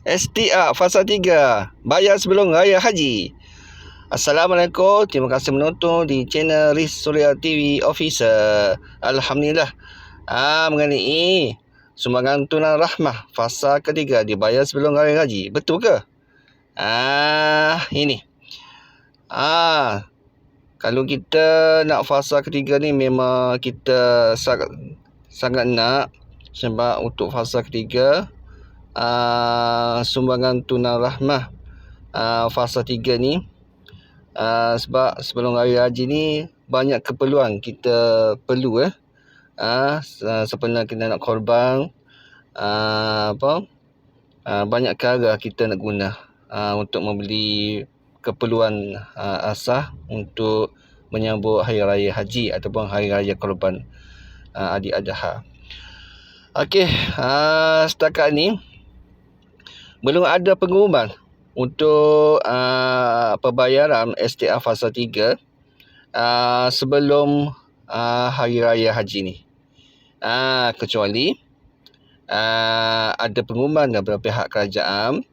STA Fasa 3 bayar sebelum Raya Haji. Assalamualaikum, terima kasih menonton di channel Riz Suria TV Official. Alhamdulillah, mengenai sumbangan tunang rahmah fasa ketiga dibayar sebelum Raya Haji. Betul ke? Ini. Kalau kita nak fasa ketiga ni memang kita sangat nak, sebab untuk fasa ketiga sumbangan tunang rahmah fasa 3 ni, sebab sebelum Raya Haji ni banyak keperluan kita perlu sebenarnya kita nak korban, banyak cara kita nak guna untuk membeli keperluan asas untuk menyambut Hari Raya Haji ataupun Hari Raya Korban Adik Adha. Okey, setakat ni belum ada pengumuman untuk pembayaran STA Fasa 3 sebelum Hari Raya Haji ni. Kecuali ada pengumuman daripada pihak kerajaan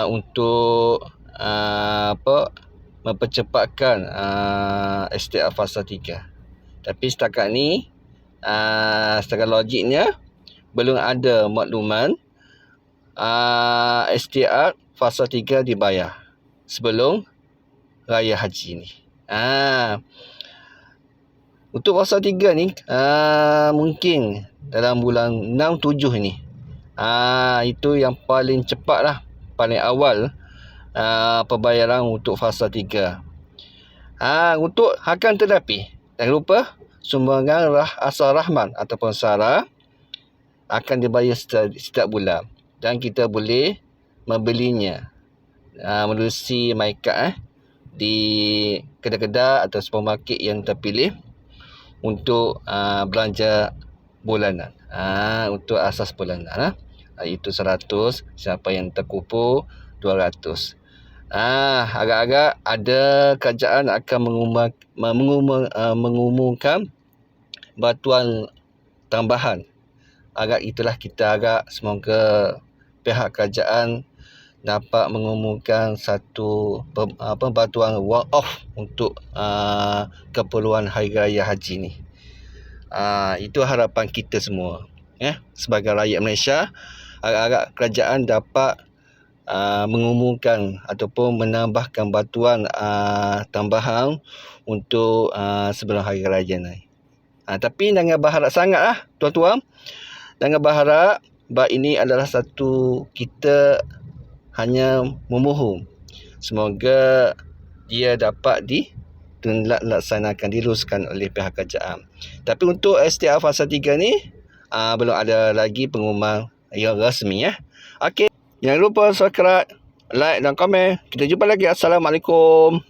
untuk mempercepatkan STA Fasa 3. Tapi setakat ni, setakat logiknya, belum ada makluman STA Fasa 3 dibayar sebelum Raya Haji ni. Untuk Fasa 3 ni mungkin dalam bulan 6-7 ni. Itu yang paling cepat lah, paling awal pembayaran untuk Fasa 3. Untuk akan tetapi, jangan lupa sumbangan asal rahman ataupun SARA akan dibayar setiap bulan. Dan kita boleh membelinya melalui MyCard di kedai-kedai atau supermarket yang terpilih untuk belanja bulanan, untuk asas bulanan. Itu 100, siapa yang terkumpul 200. Agak-agak ada kerajaan akan mengumumkan bantuan tambahan. Itulah kita agak semoga pihak kerajaan dapat mengumumkan satu bantuan one off untuk keperluan Hari Raya Haji ni. Itu harapan kita semua, sebagai rakyat Malaysia. Agak-agak kerajaan dapat mengumumkan ataupun menambahkan bantuan tambahan untuk sebelum Hari Raya ni. Tapi jangan berharap sangat lah, tuan-tuan. Jangan berharap, sebab ini adalah satu kita hanya memohon. Semoga dia dapat dilaksanakan, diluluskan oleh pihak kerajaan. Tapi untuk STA Fasa 3 ni belum ada lagi pengumuman yang rasmi. Okey, jangan lupa subscribe, like dan komen. Kita jumpa lagi. Assalamualaikum.